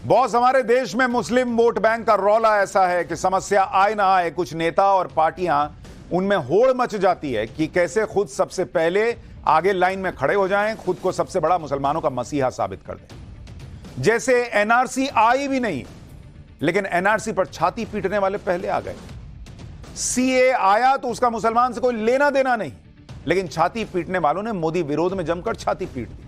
Boss, हमारे देश में मुस्लिम वोट बैंक का रौला ऐसा है कि समस्या आए ना आए, कुछ नेता और पार्टियां उनमें होड़ मच जाती है कि कैसे खुद सबसे पहले आगे लाइन में खड़े हो जाएं, खुद को सबसे बड़ा मुसलमानों का मसीहा साबित कर दें। जैसे एनआरसी आई भी नहीं, लेकिन एनआरसी पर छाती पीटने वाले पहले आ गए। सीए आया तो उसका मुसलमान से कोई लेना देना नहीं, लेकिन छाती पीटने वालों ने मोदी विरोध में जमकर छाती पीट दी।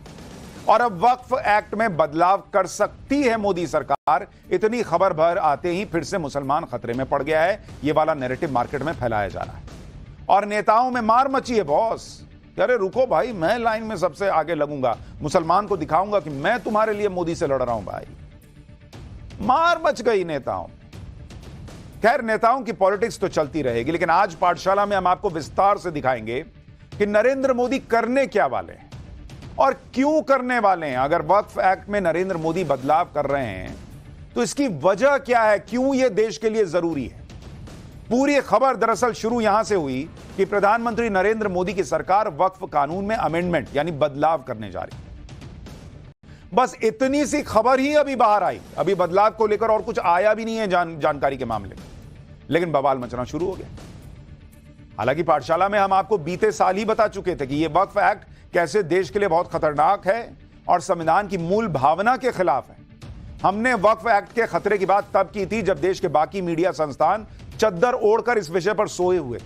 और अब वक्फ एक्ट में बदलाव कर सकती है मोदी सरकार, इतनी खबर भर आते ही फिर से मुसलमान खतरे में पड़ गया है। यह वाला नैरेटिव मार्केट में फैलाया जा रहा है और नेताओं में मार मची है। बॉस, अरे रुको भाई, मैं लाइन में सबसे आगे लगूंगा, मुसलमान को दिखाऊंगा कि मैं तुम्हारे लिए मोदी से लड़ रहा हूं। भाई, मार मच गई नेताओं। खैर, नेताओं की पॉलिटिक्स तो चलती रहेगी, लेकिन आज पाठशाला में हम आपको विस्तार से दिखाएंगे कि नरेंद्र मोदी करने क्या वाले हैं और क्यों करने वाले हैं। अगर वक्फ एक्ट में नरेंद्र मोदी बदलाव कर रहे हैं तो इसकी वजह क्या है, क्यों यह देश के लिए जरूरी है। पूरी खबर दरअसल शुरू यहां से हुई कि प्रधानमंत्री नरेंद्र मोदी की सरकार वक्फ कानून में अमेंडमेंट यानी बदलाव करने जा रही है। बस इतनी सी खबर ही अभी बाहर आई। अभी बदलाव को लेकर और कुछ आया भी नहीं है जानकारी के मामले में, लेकिन बवाल मचना शुरू हो गया। हालांकि पाठशाला में हम आपको बीते साल ही बता चुके थे कि यह वक्फ एक्ट कैसे देश के लिए बहुत खतरनाक है और संविधान की मूल भावना के खिलाफ है। हमने वक्फ एक्ट के खतरे की बात तब की थी जब देश के बाकी मीडिया संस्थान चद्दर ओढ़कर इस विषय पर सोए हुए थे।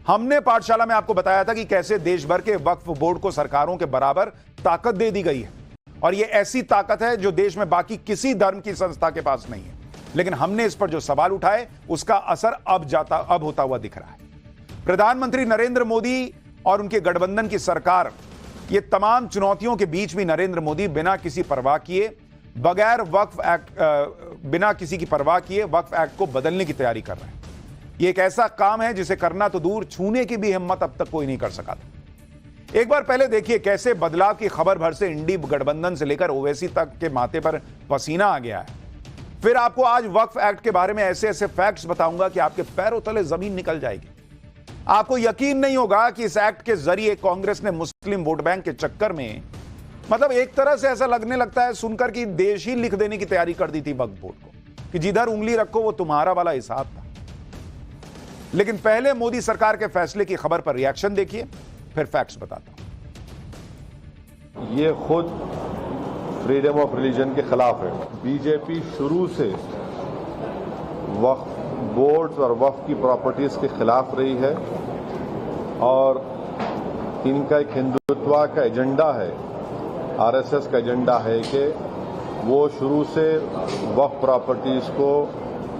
हमने पाठशाला में आपको बताया था कि कैसे देश भर के वक्फ बोर्ड को सरकारों के बराबर ताकत दे दी गई है और यह ऐसी ताकत है जो देश में बाकी किसी धर्म की संस्था के पास नहीं है। लेकिन हमने इस पर जो सवाल उठाए उसका असर अब होता हुआ दिख रहा है। प्रधानमंत्री नरेंद्र मोदी और उनके गठबंधन की सरकार, ये तमाम चुनौतियों के बीच भी नरेंद्र मोदी बिना किसी परवाह किए, बगैर वक्फ एक्ट बिना किसी की परवाह किए वक्फ एक्ट को बदलने की तैयारी कर रहे हैं। ये एक ऐसा काम है जिसे करना तो दूर, छूने की भी हिम्मत अब तक कोई नहीं कर सका था। एक बार पहले देखिए कैसे बदलाव की खबर भर से इंडी गठबंधन से लेकर ओवैसी तक के माथे पर पसीना आ गया है। फिर आपको आज वक्फ एक्ट के बारे में ऐसे ऐसे फैक्ट्स बताऊंगा कि आपके पैरों तले जमीन निकल जाएगी। आपको यकीन नहीं होगा कि इस एक्ट के जरिए कांग्रेस ने मुस्लिम वोट बैंक के चक्कर में, मतलब एक तरह से ऐसा लगने लगता है सुनकर कि देश ही लिख देने की तैयारी कर दी थी वक्फ बोर्ड को कि जिधर उंगली रखो वो तुम्हारा वाला हिसाब था। लेकिन पहले मोदी सरकार के फैसले की खबर पर रिएक्शन देखिए, फिर फैक्ट्स बताता हूं। ये खुद फ्रीडम ऑफ रिलीजन के खिलाफ है। बीजेपी शुरू से वक्फ बोर्ड्स और वक्फ की प्रॉपर्टीज के खिलाफ रही है और इनका एक हिंदुत्व का एजेंडा है, आरएसएस का एजेंडा है कि वो शुरू से वक्फ प्रॉपर्टीज को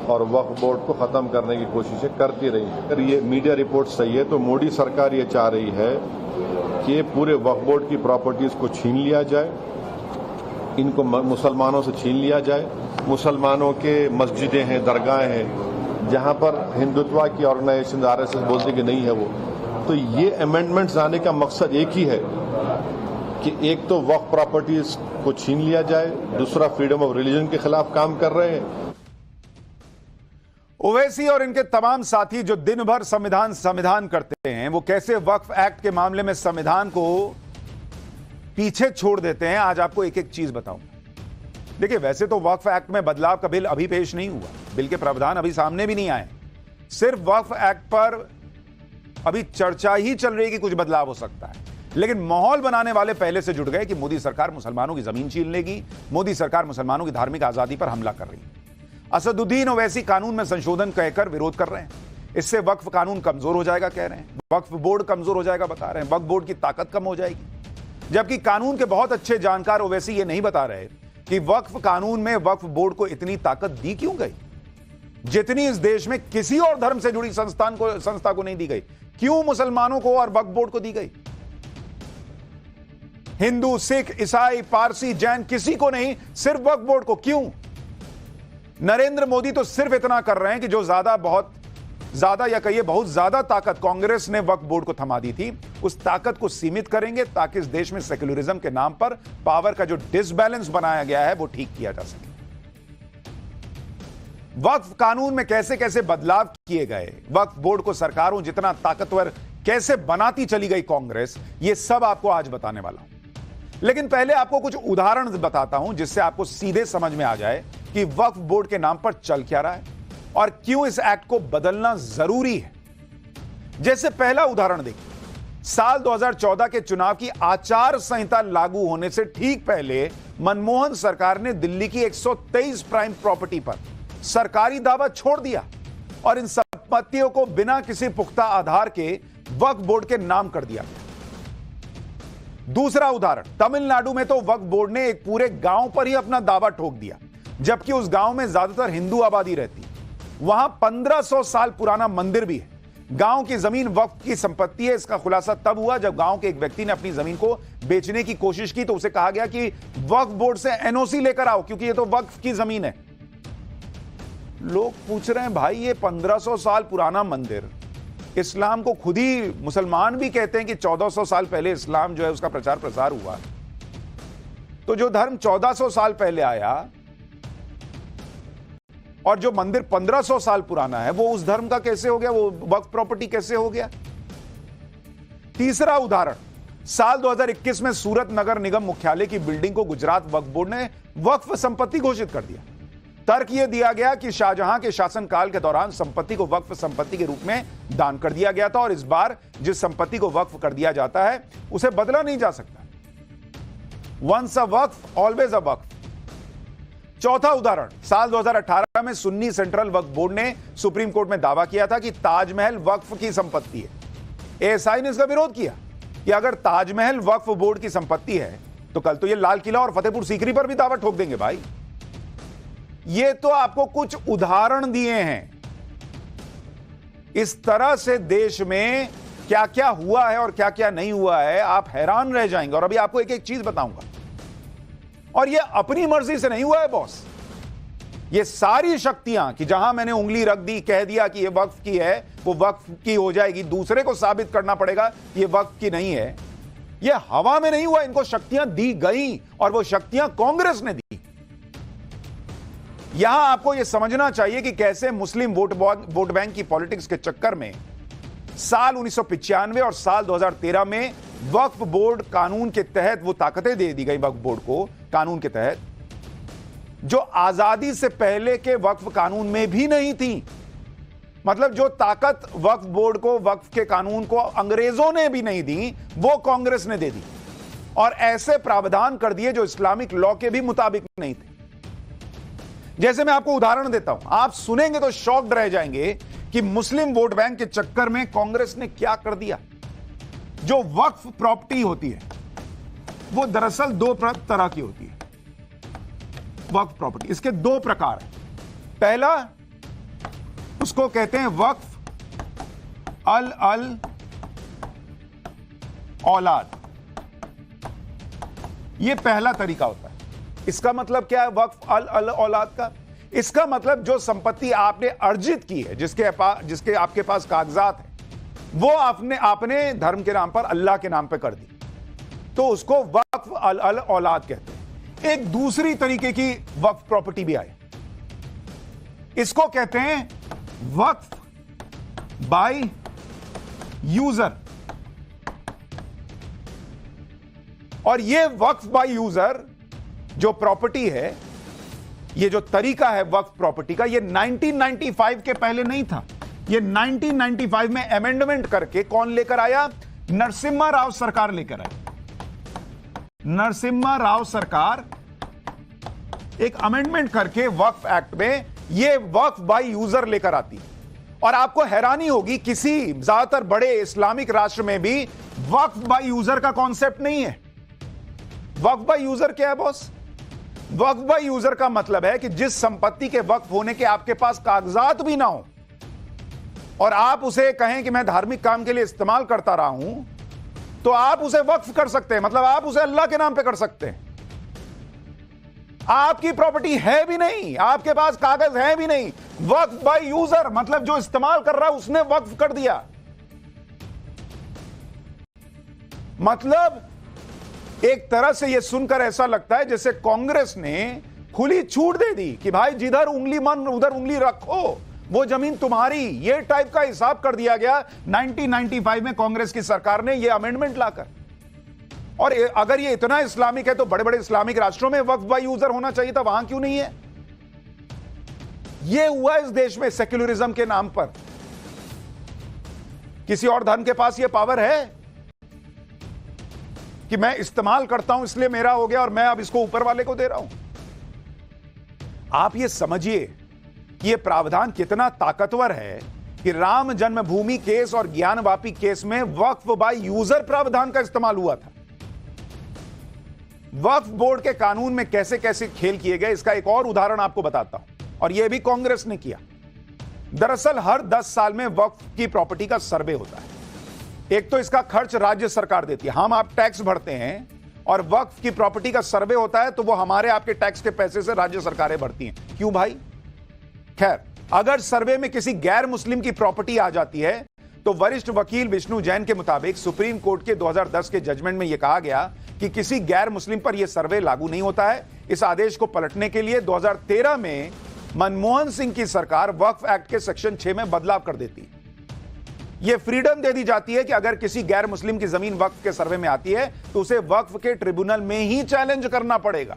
और वक्फ बोर्ड को खत्म करने की कोशिशें करती रही है। अगर ये मीडिया रिपोर्ट सही है तो मोदी सरकार ये चाह रही है कि पूरे वक्फ बोर्ड की प्रॉपर्टीज को छीन लिया जाए, इनको मुसलमानों से छीन लिया जाए। मुसलमानों के मस्जिदें हैं, दरगाहें हैं, जहां पर हिंदुत्व की ऑर्गेनाइजेशन आरएसएस बोलते कि नहीं है वो। तो ये अमेंडमेंट्स आने का मकसद एक ही है कि एक तो वक्फ प्रॉपर्टीज को छीन लिया जाए, दूसरा फ्रीडम ऑफ रिलीजन के खिलाफ काम कर रहे हैं। ओवैसी और इनके तमाम साथी जो दिन भर संविधान करते हैं, वो कैसे वक्फ एक्ट के मामले में संविधान को पीछे छोड़ देते हैं, आज आपको एक एक चीज बताऊंगा। देखिए, वैसे तो वक्फ एक्ट में बदलाव का बिल अभी पेश नहीं हुआ, बिल के प्रावधान अभी सामने भी नहीं आए। सिर्फ वक्फ एक्ट पर अभी चर्चा ही चल रही है कि कुछ बदलाव हो सकता है। लेकिन माहौल बनाने वाले पहले से जुट गए कि मोदी सरकार मुसलमानों की जमीन छीन लेगी, मोदी सरकार मुसलमानों की धार्मिक आजादी पर हमला कर रही है। असदुद्दीन ओवैसी कानून में संशोधन कहकर विरोध कर रहे हैं। इससे वक्फ कानून कमजोर हो जाएगा कह रहे हैं, वक्फ बोर्ड कमजोर हो जाएगा बता रहे हैं, वक्फ बोर्ड की ताकत कम हो जाएगी। जबकि कानून के बहुत अच्छे जानकार ओवैसी ये नहीं बता रहे कि वक्फ कानून में वक्फ बोर्ड को इतनी ताकत दी क्यों गई जितनी इस देश में किसी और धर्म से जुड़ी संस्था को नहीं दी गई। क्यों मुसलमानों को और वक्फ बोर्ड को दी गई? हिंदू, सिख, ईसाई, पारसी, जैन किसी को नहीं, सिर्फ वक्फ बोर्ड को। क्यों? नरेंद्र मोदी तो सिर्फ इतना कर रहे हैं कि जो बहुत ज्यादा या कहिए बहुत ज्यादा ताकत कांग्रेस ने वक्फ बोर्ड को थमा दी थी, उस ताकत को सीमित करेंगे ताकि इस देश में सेक्युलरिज्म के नाम पर पावर का जो डिसबैलेंस बनाया गया है वो ठीक किया जा सके। वक्फ कानून में कैसे कैसे बदलाव किए गए, वक्फ बोर्ड को सरकारों जितना ताकतवर कैसे बनाती चली गई कांग्रेस, ये सब आपको आज बताने वाला हूं। लेकिन पहले आपको कुछ उदाहरण बताता हूं जिससे आपको सीधे समझ में आ जाए कि वक्फ बोर्ड के नाम पर चल क्या रहा है और क्यों इस एक्ट को बदलना जरूरी है। जैसे पहला उदाहरण देखिए, साल 2014 के चुनाव की आचार संहिता लागू होने से ठीक पहले मनमोहन सरकार ने दिल्ली की 123 प्राइम प्रॉपर्टी पर सरकारी दावा छोड़ दिया और इन संपत्तियों को बिना किसी पुख्ता आधार के वक्फ बोर्ड के नाम कर दिया। दूसरा उदाहरण, तमिलनाडु में तो वक्फ बोर्ड ने एक पूरे गांव पर ही अपना दावा ठोक दिया, जबकि उस गांव में ज्यादातर हिंदू आबादी रहती है। वहां 1500 साल पुराना मंदिर भी है। गांव की जमीन वक्फ की संपत्ति है। इसका खुलासा तब हुआ जब गांव के एक व्यक्ति ने अपनी जमीन को बेचने की कोशिश की तो उसे कहा गया कि वक्फ बोर्ड से एनओसी लेकर आओ क्योंकि ये तो वक्फ की जमीन है। लोग पूछ रहे हैं, भाई ये 1500 साल पुराना मंदिर, इस्लाम को खुद ही मुसलमान भी कहते हैं कि 1400 साल पहले इस्लाम जो है उसका प्रचार प्रसार हुआ। तो जो धर्म 1400 साल पहले आया और जो मंदिर 1500 साल पुराना है वो उस धर्म का कैसे हो गया, वो वक्फ प्रॉपर्टी कैसे हो गया। तीसरा उदाहरण, साल 2021 में सूरत नगर निगम मुख्यालय की बिल्डिंग को गुजरात वक्फ बोर्ड ने वक्फ संपत्ति घोषित कर दिया। तर्क यह दिया गया कि शाहजहां के शासनकाल के दौरान संपत्ति को वक्फ संपत्ति के रूप में दान कर दिया गया था और इस बार जिस संपत्ति को वक्फ कर दिया जाता है उसे बदला नहीं जा सकता। Once a waqf always a waqf. चौथा उदाहरण, साल 2018 में सुन्नी सेंट्रल वक्फ बोर्ड ने सुप्रीम कोर्ट में दावा किया था कि ताजमहल वक्फ की संपत्ति है। एएसआई ने इसका विरोध किया कि अगर ताजमहल वक्फ बोर्ड की संपत्ति है तो कल तो ये लाल किला और फतेहपुर सीकरी पर भी दावा ठोक देंगे। भाई ये तो आपको कुछ उदाहरण दिए हैं। इस तरह से देश में क्या क्या हुआ है और क्या क्या नहीं हुआ है, आप हैरान रह जाएंगे। और अभी आपको एक एक चीज बताऊंगा। और ये अपनी मर्जी से नहीं हुआ है बॉस। ये सारी शक्तियां कि जहां मैंने उंगली रख दी, कह दिया कि ये वक्फ की है, वो वक्फ की हो जाएगी, दूसरे को साबित करना पड़ेगा ये वक्फ की नहीं है, ये हवा में नहीं हुआ। इनको शक्तियां दी गई और वो शक्तियां कांग्रेस ने दी। यहां आपको यह समझना चाहिए कि कैसे मुस्लिम वोट बैंक की पॉलिटिक्स के चक्कर में साल 1995 और साल 2013 में वक्फ बोर्ड कानून के तहत वो ताकतें दे दी गई वक्फ बोर्ड को कानून के तहत जो आजादी से पहले के वक्फ कानून में भी नहीं थी। मतलब जो ताकत वक्फ बोर्ड को, वक्फ के कानून को अंग्रेजों ने भी नहीं दी, वो कांग्रेस ने दे दी और ऐसे प्रावधान कर दिए जो इस्लामिक लॉ के भी मुताबिक नहीं थे। जैसे मैं आपको उदाहरण देता हूं, आप सुनेंगे तो शॉक्ड रह जाएंगे कि मुस्लिम वोट बैंक के चक्कर में कांग्रेस ने क्या कर दिया। जो वक्फ प्रॉपर्टी होती है वो दरअसल दो तरह की होती है। वक्फ प्रॉपर्टी, इसके दो प्रकार हैं। पहला उसको कहते हैं वक्फ अल औलाद। यह पहला तरीका होता है। इसका मतलब क्या है वक्फ अल औलाद का? इसका मतलब जो संपत्ति आपने अर्जित की है, जिसके आपके पास कागजात है, वो आपने धर्म के नाम पर, अल्लाह के नाम पर कर दी, तो उसको वक्फ अल औलाद कहते हैं। एक दूसरी तरीके की वक्फ प्रॉपर्टी भी आई, इसको कहते हैं वक्फ बाय यूजर। और ये वक्फ बाय यूजर जो प्रॉपर्टी है, ये जो तरीका है वक्फ प्रॉपर्टी का, ये 1995 के पहले नहीं था। ये 1995 में अमेंडमेंट करके कौन लेकर आया? नरसिम्हा राव सरकार लेकर आया। नरसिम्हा राव सरकार एक अमेंडमेंट करके वक्फ एक्ट में ये वक्फ बाय यूजर लेकर आती है। और आपको हैरानी होगी, किसी ज्यादातर बड़े इस्लामिक राष्ट्र में भी वक्फ बाय यूजर का कॉन्सेप्ट नहीं है। वक्फ बाय यूजर क्या है बॉस? वक्फ बाय यूजर का मतलब है कि जिस संपत्ति के वक्फ होने के आपके पास कागजात भी ना हो और आप उसे कहें कि मैं धार्मिक काम के लिए इस्तेमाल करता रहा हूं, तो आप उसे वक्फ कर सकते हैं। मतलब आप उसे अल्लाह के नाम पे कर सकते हैं। आपकी प्रॉपर्टी है भी नहीं, आपके पास कागज है भी नहीं। वक्फ बाय यूजर मतलब जो इस्तेमाल कर रहा है उसने वक्फ कर दिया। मतलब एक तरह से यह सुनकर ऐसा लगता है जैसे कांग्रेस ने खुली छूट दे दी कि भाई जिधर उंगली मन उधर उंगली रखो, वो जमीन तुम्हारी। ये टाइप का हिसाब कर दिया गया 1995 में कांग्रेस की सरकार ने यह अमेंडमेंट लाकर। और अगर ये इतना इस्लामिक है तो बड़े बड़े इस्लामिक राष्ट्रों में वक्फ बाय यूजर होना चाहिए था, वहां क्यों नहीं है? ये हुआ इस देश में सेक्युलरिज्म के नाम पर। किसी और धर्म के पास ये पावर है कि मैं इस्तेमाल करता हूं इसलिए मेरा हो गया और मैं अब इसको ऊपर वाले को दे रहा हूं? आप ये समझिए कि ये प्रावधान कितना ताकतवर है कि राम जन्मभूमि केस और ज्ञानवापी केस में वक्फ बाय यूजर प्रावधान का इस्तेमाल हुआ था। वक्फ बोर्ड के कानून में कैसे कैसे खेल किए गए, इसका एक और उदाहरण आपको बताता हूं, और यह भी कांग्रेस ने किया। दरअसल हर 10 साल में वक्फ की प्रॉपर्टी का सर्वे होता है। एक तो इसका खर्च राज्य सरकार देती है, हम आप टैक्स भरते हैं, और वक्फ की प्रॉपर्टी का सर्वे होता है तो वो हमारे आपके टैक्स के पैसे से राज्य सरकारें भरती हैं। क्यों भाई? खैर, अगर सर्वे में किसी गैर मुस्लिम की प्रॉपर्टी आ जाती है तो वरिष्ठ वकील विष्णु जैन के मुताबिक सुप्रीम कोर्ट के 2010 के जजमेंट में यह कहा गया कि किसी गैर मुस्लिम पर यह सर्वे लागू नहीं होता है। इस आदेश को पलटने के लिए 2013 में मनमोहन सिंह की सरकार वक्फ एक्ट के सेक्शन 6 में बदलाव कर देती है। यह फ्रीडम दे दी जाती है कि अगर किसी गैर मुस्लिम की जमीन वक्फ के सर्वे में आती है तो उसे वक्फ के ट्रिब्यूनल में ही चैलेंज करना पड़ेगा।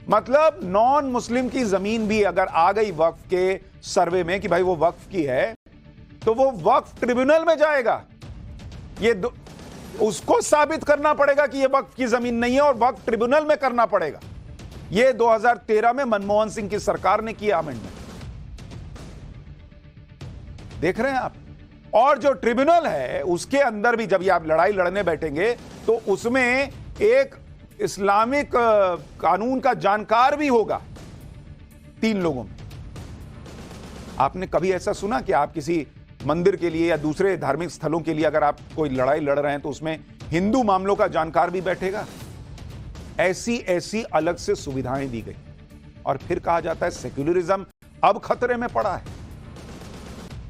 मतलब नॉन मुस्लिम की जमीन भी अगर आ गई वक्फ के सर्वे में कि भाई वो वक्फ की है तो वो वक्फ ट्रिब्यूनल में जाएगा। ये उसको साबित करना पड़ेगा कि ये वक्फ की जमीन नहीं है और वक्फ ट्रिब्यूनल में करना पड़ेगा। ये 2013 में मनमोहन सिंह की सरकार ने किया अमेंडमेंट। देख रहे हैं आप? और जो ट्रिब्यूनल है उसके अंदर भी जब ये आप लड़ाई लड़ने बैठेंगे तो उसमें एक इस्लामिक कानून का जानकार भी होगा 3 लोगों में। आपने कभी ऐसा सुना कि आप किसी मंदिर के लिए या दूसरे धार्मिक स्थलों के लिए अगर आप कोई लड़ाई लड़ रहे हैं तो उसमें हिंदू मामलों का जानकार भी बैठेगा? ऐसी अलग से सुविधाएं दी गई और फिर कहा जाता है सेक्युलरिज्म अब खतरे में पड़ा है।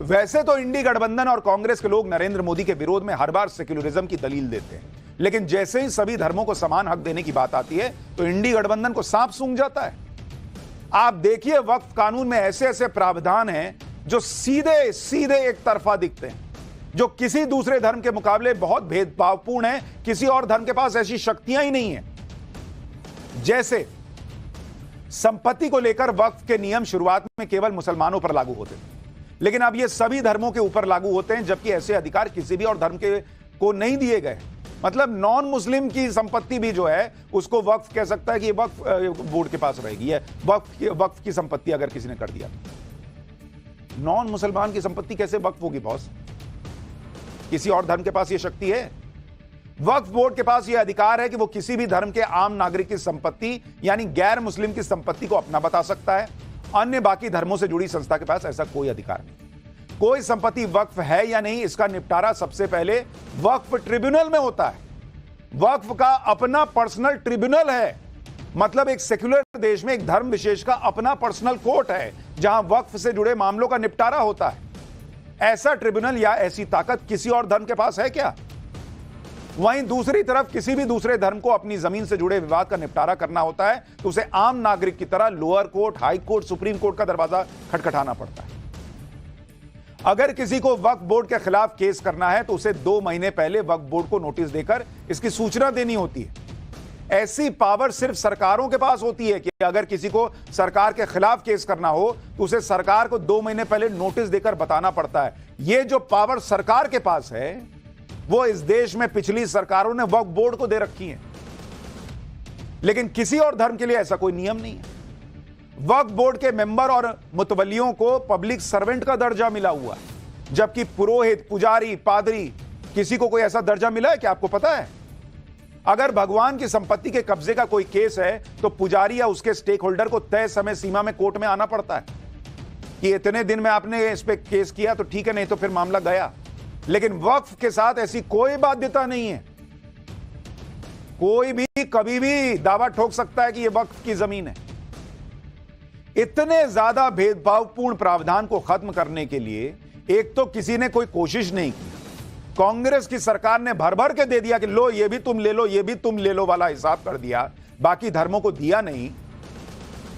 वैसे तो इंडी गठबंधन और कांग्रेस के लोग नरेंद्र मोदी के विरोध में हर बार सेक्युलरिज्म की दलील देते हैं, लेकिन जैसे ही सभी धर्मों को समान हक देने की बात आती है तो इंडी गठबंधन को सांप सूंघ जाता है। आप देखिए वक्फ कानून में ऐसे ऐसे प्रावधान हैं जो सीधे सीधे एक तरफा दिखते हैं, जो किसी दूसरे धर्म के मुकाबले बहुत भेदभावपूर्ण है। किसी और धर्म के पास ऐसी शक्तियां ही नहीं है। जैसे संपत्ति को लेकर वक्फ के नियम शुरुआत में केवल मुसलमानों पर लागू होते थे, लेकिन अब ये सभी धर्मों के ऊपर लागू होते हैं, जबकि ऐसे अधिकार किसी भी और धर्म के को नहीं दिए गए। मतलब नॉन मुस्लिम की संपत्ति भी जो है उसको वक्फ कह सकता है कि ये वक्फ बोर्ड के पास रहेगी। है वक्फ की संपत्ति अगर किसी ने कर दिया, नॉन मुसलमान की संपत्ति कैसे वक्फ होगी बॉस? किसी और धर्म के पास ये शक्ति है? वक्फ बोर्ड के पास यह अधिकार है कि वो किसी भी धर्म के आम नागरिक की संपत्ति यानी गैर मुस्लिम की संपत्ति को अपना बता सकता है। अन्य बाकी धर्मों से जुड़ी संस्था के पास ऐसा कोई अधिकार नहीं। कोई संपत्ति वक्फ है या नहीं, इसका निपटारा सबसे पहले वक्फ ट्रिब्यूनल में होता है। वक्फ का अपना पर्सनल ट्रिब्यूनल है, मतलब एक सेक्युलर देश में एक धर्म विशेष का अपना पर्सनल कोर्ट है जहां वक्फ से जुड़े मामलों का निपटारा होता है। ऐसा ट्रिब्यूनल या ऐसी ताकत किसी और धर्म के पास है क्या? वहीं दूसरी तरफ किसी भी दूसरे धर्म को अपनी जमीन से जुड़े विवाद का निपटारा करना होता है तो उसे आम नागरिक की तरह lower court, high court, supreme court का दरवाजा खटखटाना पड़ता है। अगर किसी को वक्फ बोर्ड के खिलाफ केस करना है तो उसे 2 महीने पहले वक्फ बोर्ड को नोटिस देकर इसकी सूचना देनी होती है। ऐसी पावर सिर्फ सरकारों के पास होती है कि अगर किसी को सरकार के खिलाफ केस करना हो तो उसे सरकार को 2 महीने पहले नोटिस देकर बताना पड़ता है। यह जो पावर सरकार के पास है वो इस देश में पिछली सरकारों ने वक्फ बोर्ड को दे रखी है, लेकिन किसी और धर्म के लिए ऐसा कोई नियम नहीं है। वक्फ बोर्ड के मेंबर और मुतवल्लियों को पब्लिक सर्वेंट का दर्जा मिला हुआ है, जबकि पुरोहित, पुजारी, पादरी, किसी को कोई ऐसा दर्जा मिला है क्या? आपको पता है? अगर भगवान की संपत्ति के कब्जे का कोई केस है तो पुजारी या उसके स्टेक होल्डर को तय समय सीमा में कोर्ट में आना पड़ता है कि इतने दिन में आपने इस पे केस किया तो ठीक है, नहीं तो फिर मामला गया। लेकिन वक्फ के साथ ऐसी कोई बाध्यता नहीं है। कोई भी कभी भी दावा ठोक सकता है कि यह वक्फ की जमीन है। इतने ज्यादा भेदभावपूर्ण प्रावधान को खत्म करने के लिए एक तो किसी ने कोई कोशिश नहीं की। कांग्रेस की सरकार ने भर भर के दे दिया कि लो ये भी तुम ले लो, ये भी तुम ले लो वाला हिसाब कर दिया, बाकी धर्मों को दिया नहीं।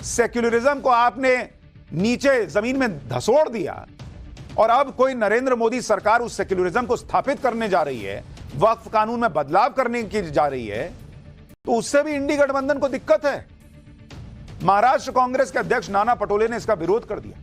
सेक्युलरिज्म को आपने नीचे जमीन में धसोड़ दिया और अब कोई नरेंद्र मोदी सरकार उस सेक्युलरिज्म को स्थापित करने जा रही है वक्फ कानून में बदलाव करने की जा रही है, तो उससे भी इंडी गठबंधन को दिक्कत है। महाराष्ट्र कांग्रेस के अध्यक्ष नाना पटोले ने इसका विरोध कर दिया।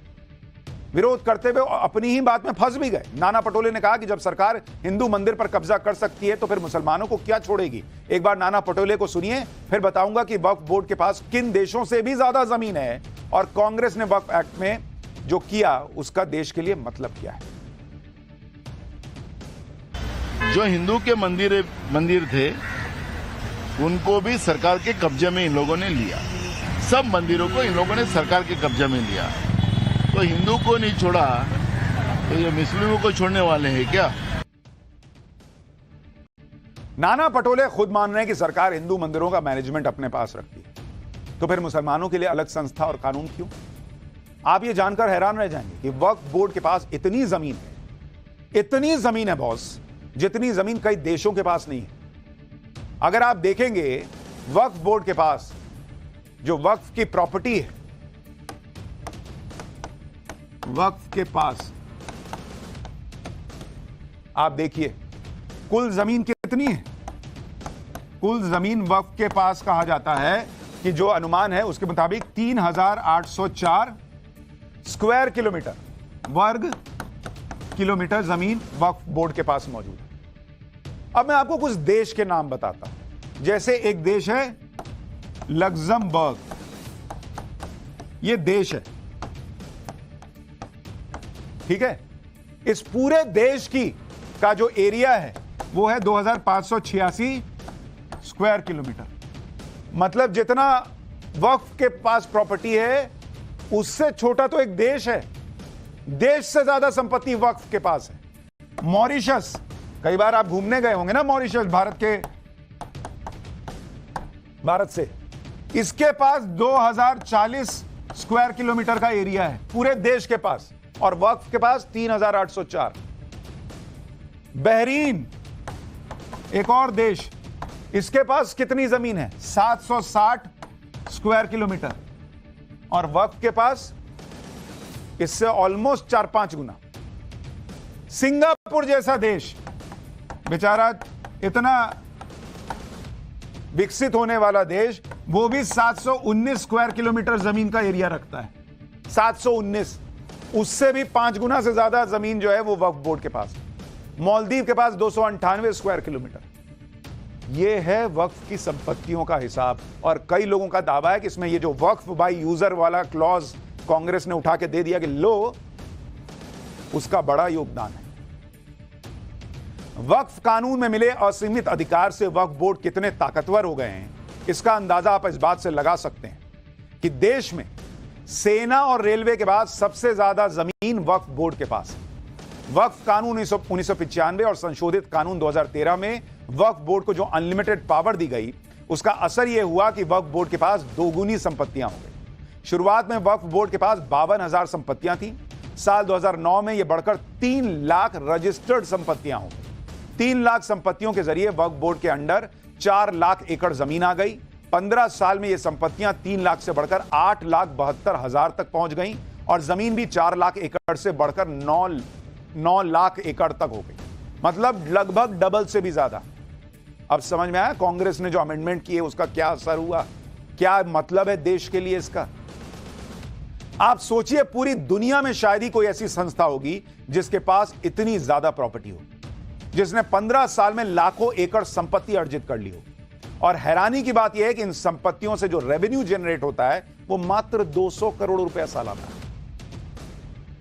विरोध करते हुए अपनी ही बात में फंस भी गए। नाना पटोले ने कहा कि जब सरकार हिंदू मंदिर पर कब्जा कर सकती है तो फिर मुसलमानों को क्या छोड़ेगी। एक बार नाना पटोले को सुनिए, फिर बताऊंगा कि वक्फ बोर्ड के पास किन देशों से भी ज्यादा जमीन है और कांग्रेस ने वक्फ एक्ट में जो किया उसका देश के लिए मतलब क्या है। जो हिंदू के मंदिर थे उनको भी सरकार के कब्जे में इन लोगों ने लिया। सब मंदिरों को इन लोगों ने सरकार के कब्जे में लिया। तो हिंदू को नहीं छोड़ा तो ये मुस्लिमों को छोड़ने वाले हैं क्या? नाना पटोले खुद मान रहे हैं कि सरकार हिंदू मंदिरों का मैनेजमेंट अपने पास रखती है, तो फिर मुसलमानों के लिए अलग संस्था और कानून क्यों? आप ये जानकर हैरान रह जाएंगे कि वक्फ बोर्ड के पास इतनी जमीन है बॉस, जितनी जमीन कई देशों के पास नहीं है। अगर आप देखेंगे वक्फ बोर्ड के पास जो वक्फ की प्रॉपर्टी है, वक्फ के पास आप देखिए कुल जमीन कितनी है। कुल जमीन वक्फ के पास कहा जाता है कि जो अनुमान है उसके मुताबिक 3804 स्क्वायर किलोमीटर, वर्ग किलोमीटर जमीन वक्फ बोर्ड के पास मौजूद है। अब मैं आपको कुछ देश के नाम बताता हूं। जैसे एक देश है लग्जमबर्ग, यह देश है, ठीक है। इस पूरे देश का जो एरिया है वो है 2586 स्क्वायर किलोमीटर। मतलब जितना वक्फ के पास प्रॉपर्टी है उससे छोटा तो एक देश है। देश से ज्यादा संपत्ति वक्फ के पास है। मॉरिशस, कई बार आप घूमने गए होंगे ना मॉरिशस, भारत से, इसके पास 2040 स्क्वायर किलोमीटर का एरिया है पूरे देश के पास, और वक्फ के पास 3804। बहरीन एक और देश, इसके पास कितनी जमीन है? 760 स्क्वायर किलोमीटर, और वक्फ के पास इससे ऑलमोस्ट 4-5 गुना। सिंगापुर जैसा देश, बेचारा इतना विकसित होने वाला देश, वो भी 719 स्क्वायर किलोमीटर जमीन का एरिया रखता है। 719, उससे भी 5 गुना से ज्यादा जमीन जो है वो वक्फ बोर्ड के पास। मालदीव के पास 298 स्क्वायर किलोमीटर। यह है वक्फ की संपत्तियों का हिसाब। और कई लोगों का दावा है कि इसमें ये जो वक्फ बाय यूजर वाला क्लॉज कांग्रेस ने उठा के दे दिया कि लो, उसका बड़ा योगदान है। वक्फ कानून में मिले असीमित अधिकार से वक्फ बोर्ड कितने ताकतवर हो गए हैं, इसका अंदाजा आप इस बात से लगा सकते हैं कि देश में सेना और रेलवे के बाद सबसे ज्यादा जमीन वक्फ बोर्ड के पास है। वक्फ कानून 1995 और संशोधित कानून 2013 में वक्फ बोर्ड को जो अनलिमिटेड पावर दी गई, उसका असर यह हुआ कि वक्फ बोर्ड के पास दोगुनी संपत्तियां हो गई। शुरुआत में वक्फ बोर्ड के पास 52,000 संपत्तियां थी। साल 2009 में यह बढ़कर 3 लाख रजिस्टर्ड संपत्तियां हो गई। 3 लाख संपत्तियों के जरिए वक्फ बोर्ड के अंडर 4 लाख एकड़ जमीन आ गई। 15 साल में ये संपत्तियां 3 लाख से बढ़कर 8,72,000 तक पहुंच गई, और जमीन भी 4 लाख एकड़ से बढ़कर 9 लाख एकड़ तक हो गई। मतलब लगभग डबल से भी ज्यादा। अब समझ में आया कांग्रेस ने जो अमेंडमेंट किए उसका क्या असर हुआ, क्या मतलब है देश के लिए इसका। आप सोचिए, पूरी दुनिया में शायद ही कोई ऐसी संस्था होगी जिसके पास इतनी ज्यादा प्रॉपर्टी हो, जिसने 15 साल में लाखों एकड़ संपत्ति अर्जित कर ली हो। और हैरानी की बात यह है कि इन संपत्तियों से जो रेवेन्यू जनरेट होता है वो मात्र 200 करोड़ रुपया सालाना है।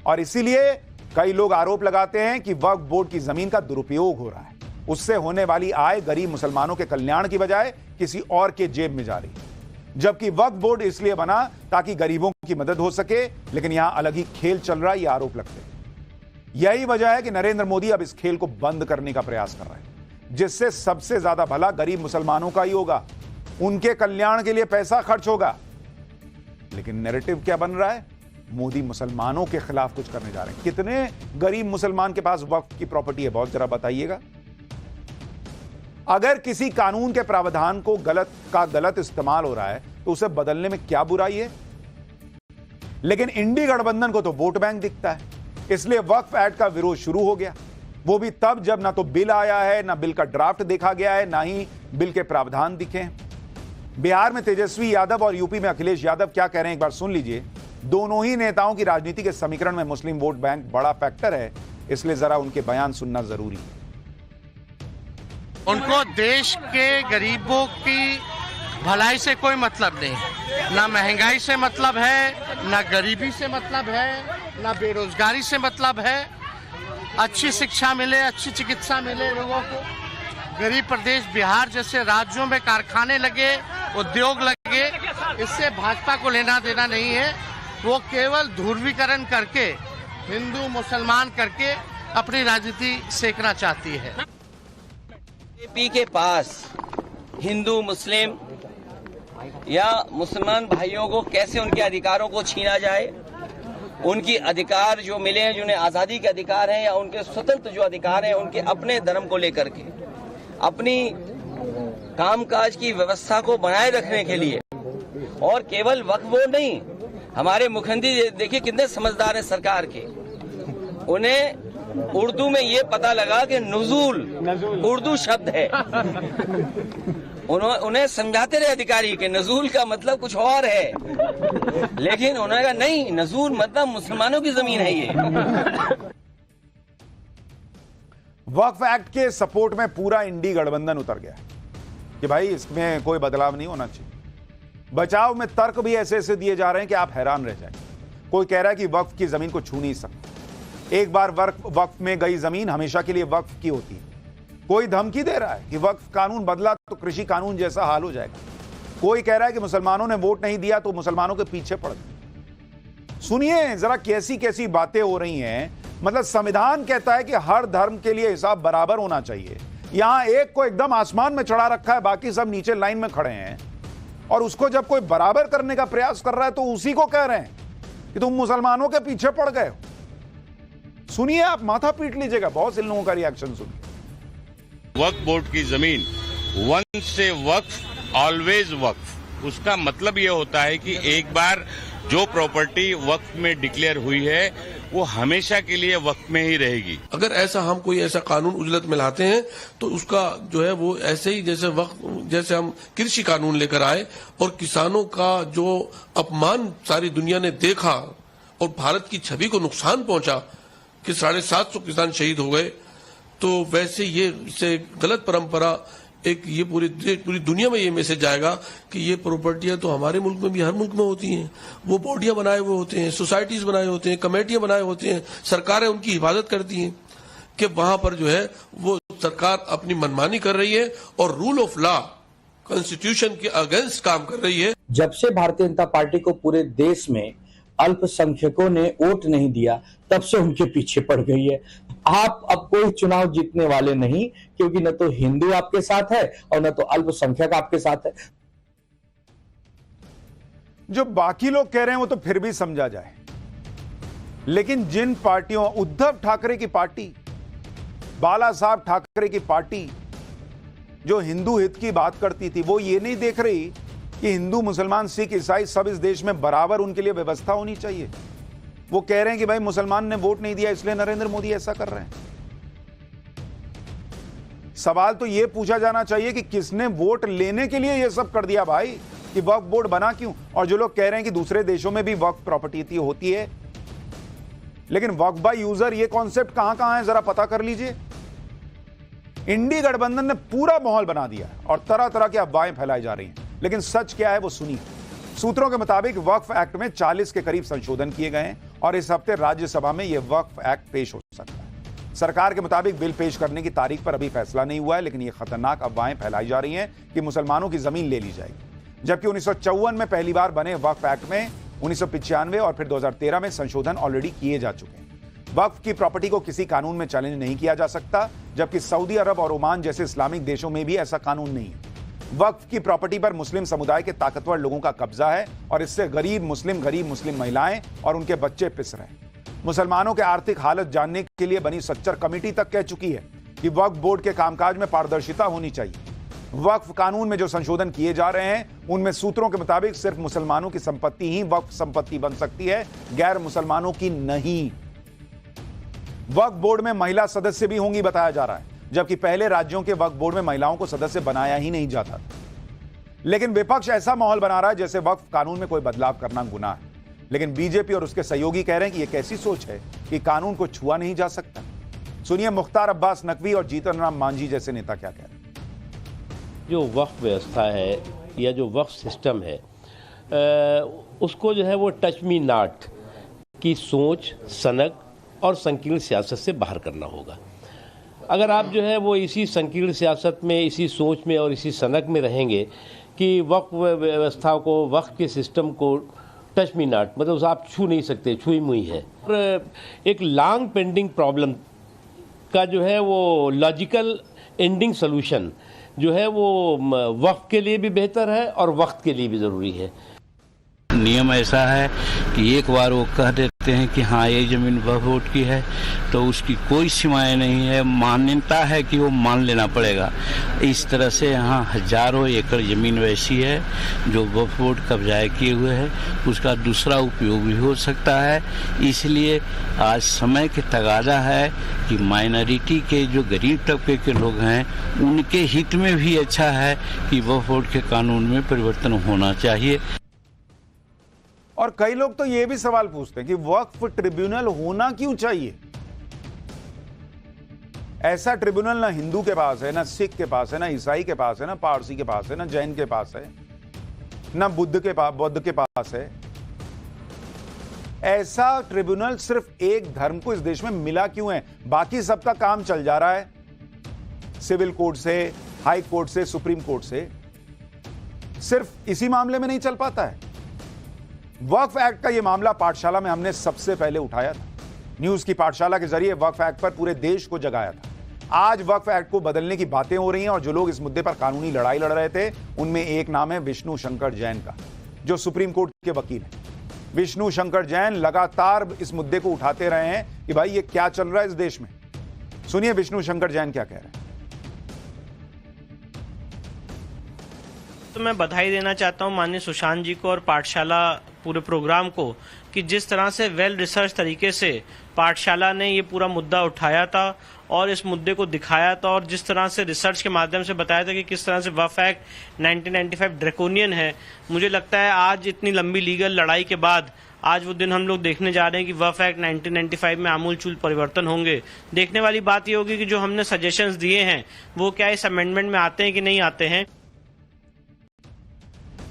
और इसीलिए कई लोग आरोप लगाते हैं कि वक्फ बोर्ड की जमीन का दुरुपयोग हो रहा है। उससे होने वाली आय गरीब मुसलमानों के कल्याण की बजाय किसी और के जेब में जा रही है। जबकि वक्फ बोर्ड इसलिए बना ताकि गरीबों की मदद हो सके, लेकिन यहां अलग ही खेल चल रहा है, ये आरोप लगते हैं। यही वजह है कि नरेंद्र मोदी अब इस खेल को बंद करने का प्रयास कर रहे हैं, जिससे सबसे ज्यादा भला गरीब मुसलमानों का ही होगा, उनके कल्याण के लिए पैसा खर्च होगा। लेकिन नैरेटिव क्या बन रहा है? मोदी मुसलमानों के खिलाफ कुछ करने जा रहे हैं। कितने गरीब मुसलमान के पास वक्फ की प्रॉपर्टी है, बहुत जरा बताइएगा। अगर किसी कानून के प्रावधान को गलत इस्तेमाल हो रहा है तो उसे बदलने में क्या बुराई है। लेकिन इंडी गठबंधन को तो वोट बैंक दिखता है, इसलिए वक्फ एक्ट का विरोध शुरू हो गया। वो भी तब जब ना तो बिल आया है, ना बिल का ड्राफ्ट देखा गया है, ना ही बिल के प्रावधान दिखे। बिहार में तेजस्वी यादव और यूपी में अखिलेश यादव क्या कह रहे हैं एक बार सुन लीजिए। दोनों ही नेताओं की राजनीति के समीकरण में मुस्लिम वोट बैंक बड़ा फैक्टर है, इसलिए जरा उनके बयान सुनना जरूरी है। उनको देश के गरीबों की भलाई से कोई मतलब नहीं, ना महंगाई से मतलब है, ना गरीबी से मतलब है, ना बेरोजगारी से मतलब है। अच्छी शिक्षा मिले, अच्छी चिकित्सा मिले लोगों को। गरीब प्रदेश बिहार जैसे राज्यों में कारखाने लगे, उद्योग लगे, इससे भाजपा को लेना देना नहीं है। वो केवल ध्रुवीकरण करके, हिंदू मुसलमान करके अपनी राजनीति सेकना चाहती है। बीजेपी के पास हिंदू मुस्लिम या मुसलमान भाइयों को कैसे उनके अधिकारों को छीना जाए, उनकी अधिकार जो मिले हैं, जिन्हें आज़ादी के अधिकार हैं या उनके स्वतंत्र जो अधिकार हैं, उनके अपने धर्म को लेकर के अपनी कामकाज की व्यवस्था को बनाए रखने के लिए। और केवल वक्फ बोर्ड नहीं, हमारे मुख्यमंत्री देखिए कितने समझदार हैं सरकार के। उन्हें उर्दू में ये पता लगा कि नुज़ूल उर्दू शब्द है। उन्हें समझाते रहे अधिकारी के नजूल का मतलब कुछ और है, लेकिन उन्होंने कहा नहीं, नजूल मतलब मुसलमानों की जमीन है ये। वक्फ एक्ट के सपोर्ट में पूरा इंडी गठबंधन उतर गया कि भाई इसमें कोई बदलाव नहीं होना चाहिए। बचाव में तर्क भी ऐसे ऐसे दिए जा रहे हैं कि आप हैरान रह जाएंगे। कोई कह रहा है कि वक्फ की जमीन को छू नहीं सकता, एक बार वक्फ में गई जमीन हमेशा के लिए वक्फ की होती है। कोई धमकी दे रहा है कि वक्फ कानून बदला तो कृषि कानून जैसा हाल हो जाएगा। कोई कह रहा है कि मुसलमानों ने वोट नहीं दिया तो मुसलमानों के पीछे पड़ गए। सुनिए जरा कैसी कैसी बातें हो रही हैं। मतलब संविधान कहता है कि हर धर्म के लिए हिसाब बराबर होना चाहिए। यहां एक को एकदम आसमान में चढ़ा रखा है, बाकी सब नीचे लाइन में खड़े हैं, और उसको जब कोई बराबर करने का प्रयास कर रहा है तो उसी को कह रहे हैं कि तुम मुसलमानों के पीछे पड़ गए हो। सुनिए, आप माथा पीट लीजिएगा बहुत इन लोगों का रिएक्शन सुनिए। वक्फ बोर्ड की जमीन वंश से वक्फ ऑलवेज वक्फ, उसका मतलब ये होता है कि एक बार जो प्रॉपर्टी वक्फ में डिक्लेयर हुई है वो हमेशा के लिए वक्फ में ही रहेगी। अगर ऐसा हम कोई ऐसा कानून उजलत में लाते हैं तो उसका जो है वो ऐसे ही जैसे वक्फ, जैसे हम कृषि कानून लेकर आए और किसानों का जो अपमान सारी दुनिया ने देखा और भारत की छवि को नुकसान पहुंचा कि 750 किसान शहीद हो गए, तो वैसे ये इससे गलत परंपरा एक ये पूरी दुनिया में ये मैसेज जाएगा कि ये प्रॉपर्टियां तो हमारे मुल्क में भी हर मुल्क में होती हैं। वो बोर्डियां बनाए हुए होते हैं, सोसाइटीज बनाए होते हैं, कमेटियां बनाए होते हैं, सरकारें उनकी हिफाजत करती हैं कि वहां पर जो है वो सरकार अपनी मनमानी कर रही है और रूल ऑफ लॉ कॉन्स्टिट्यूशन के अगेंस्ट काम कर रही है। जब से भारतीय जनता पार्टी को पूरे देश में अल्पसंख्यकों ने वोट नहीं दिया, तब से उनके पीछे पड़ गई है। आप अब कोई चुनाव जीतने वाले नहीं, क्योंकि न तो हिंदू आपके साथ है और न तो अल्पसंख्यक आपके साथ है। जो बाकी लोग कह रहे हैं वो तो फिर भी समझा जाए, लेकिन जिन पार्टियों, उद्धव ठाकरे की पार्टी, बाला साहब ठाकरे की पार्टी जो हिंदू हित की बात करती थी, वो ये नहीं देख रही कि हिंदू मुसलमान सिख ईसाई सब इस देश में बराबर उनके लिए व्यवस्था होनी चाहिए। वो कह रहे हैं कि भाई मुसलमान ने वोट नहीं दिया इसलिए नरेंद्र मोदी ऐसा कर रहे हैं। सवाल तो यह पूछा जाना चाहिए कि किसने वोट लेने के लिए यह सब कर दिया भाई, कि वक्फ बोर्ड बना क्यों? और जो लोग कह रहे हैं कि दूसरे देशों में भी वक्फ प्रॉपर्टी होती है, लेकिन वक्फ बाय यूजर ये कॉन्सेप्ट कहां है जरा पता कर लीजिए। इंडी गठबंधन ने पूरा माहौल बना दिया और तरह तरह की अफवाहें फैलाई जा रही हैं, लेकिन सच क्या है वो सुनिए। सूत्रों के मुताबिक वक्फ एक्ट में 40 के करीब संशोधन किए गए हैं और इस हफ्ते राज्यसभा में यह वक्फ एक्ट पेश हो सकता है। सरकार के मुताबिक बिल पेश करने की तारीख पर अभी फैसला नहीं हुआ है, लेकिन यह खतरनाक अफवाहें फैलाई जा रही हैं कि मुसलमानों की जमीन ले ली जाएगी। जबकि 1954 में पहली बार बने वक्फ एक्ट में 1995 और फिर 2013 में संशोधन ऑलरेडी किए जा चुके हैं। वक्फ की प्रॉपर्टी को किसी कानून में चैलेंज नहीं किया जा सकता, जबकि सऊदी अरब और ओमान जैसे इस्लामिक देशों में भी ऐसा कानून नहीं है। वक्फ की प्रॉपर्टी पर मुस्लिम समुदाय के ताकतवर लोगों का कब्जा है और इससे गरीब मुस्लिम महिलाएं और उनके बच्चे पिस रहे हैं। मुसलमानों के आर्थिक हालत जानने के लिए बनी सच्चर कमेटी तक कह चुकी है कि वक्फ बोर्ड के कामकाज में पारदर्शिता होनी चाहिए। वक्फ कानून में जो संशोधन किए जा रहे हैं उनमें सूत्रों के मुताबिक सिर्फ मुसलमानों की संपत्ति ही वक्फ संपत्ति बन सकती है, गैर मुसलमानों की नहीं। वक्फ बोर्ड में महिला सदस्य भी होंगी बताया जा रहा है, जबकि पहले राज्यों के वक्फ बोर्ड में महिलाओं को सदस्य बनाया ही नहीं जाता। लेकिन विपक्ष ऐसा माहौल बना रहा है जैसे वक्फ कानून में कोई बदलाव करना गुनाह है। लेकिन बीजेपी और उसके सहयोगी कह रहे हैं कि यह कैसी सोच है कि कानून को छुआ नहीं जा सकता। सुनिए मुख्तार अब्बास नकवी और जीतन राम मांझी जैसे नेता क्या कह रहे हैं। जो वक्फ व्यवस्था है या जो वक्फ सिस्टम है उसको जो है वो टच मी नॉट की सोच, सनक और संकीर्ण सियासत से बाहर करना होगा। अगर आप जो है वो इसी संकीर्ण सियासत में, इसी सोच में और इसी सनक में रहेंगे कि वक्फ व्यवस्था को, वक्फ के सिस्टम को टच मी नॉट मतलब आप छू नहीं सकते, छुई मुई है। और एक लॉन्ग पेंडिंग प्रॉब्लम का जो है वो लॉजिकल एंडिंग सोल्यूशन जो है वो वक्फ के लिए भी बेहतर है और वक्त के लिए भी ज़रूरी है। नियम ऐसा है कि एक बार वो कह देते हैं कि हाँ ये जमीन वक्फ बोर्ड की है तो उसकी कोई सीमाएं नहीं है, मान्यता है कि वो मान लेना पड़ेगा। इस तरह से यहाँ हजारों एकड़ जमीन वैसी है जो वक्फ बोर्ड कब्जा किए हुए है, उसका दूसरा उपयोग भी हो सकता है। इसलिए आज समय के तगादा है कि माइनॉरिटी के जो गरीब तबके के लोग हैं उनके हित में भी अच्छा है कि वक्फ बोर्ड के कानून में परिवर्तन होना चाहिए। और कई लोग तो यह भी सवाल पूछते हैं कि वक्फ ट्रिब्यूनल होना क्यों चाहिए। ऐसा ट्रिब्यूनल ना हिंदू के पास है, ना सिख के पास है, ना ईसाई के पास है, ना पारसी के पास है, ना जैन के पास है, ना बौद्ध के पास है। ऐसा ट्रिब्यूनल सिर्फ एक धर्म को इस देश में मिला क्यों है? बाकी सबका काम चल जा रहा है सिविल कोर्ट से, हाई कोर्ट से, सुप्रीम कोर्ट से, सिर्फ इसी मामले में नहीं चल पाता है। वक्फ एक्ट का यह मामला पाठशाला में हमने सबसे पहले उठाया था। न्यूज की पाठशाला के जरिए वक्फ एक्ट पर पूरे देश को जगाया था। आज वक्फ एक्ट को बदलने की बातें हो रही हैं और जो लोग इस मुद्दे पर कानूनी लड़ाई लड़ रहे थे उनमें एक नाम है विष्णु शंकर जैन का, जो सुप्रीम कोर्ट के वकील हैं। विष्णु शंकर जैन लगातार इस मुद्दे को उठाते रहे हैं कि भाई ये क्या चल रहा है इस देश में। सुनिए विष्णु शंकर जैन क्या कह रहे हैं। तो मैं बधाई देना चाहता हूं माननीय सुशांत जी को और पाठशाला पूरे प्रोग्राम को कि जिस तरह से वेल रिसर्च तरीके से पाठशाला ने ये पूरा मुद्दा उठाया था और इस मुद्दे को दिखाया था और जिस तरह से रिसर्च के माध्यम से बताया था कि किस तरह से वक्फ एक्ट 1995 ड्रैकोनियन है। मुझे लगता है आज इतनी लंबी लीगल लड़ाई के बाद आज वो दिन हम लोग देखने जा रहे हैं कि वक्फ एक्ट 1995 में आमूलचूल परिवर्तन होंगे। देखने वाली बात ये होगी कि जो हमने सजेशंस दिए हैं वो क्या इस अमेंडमेंट में आते हैं कि नहीं आते हैं।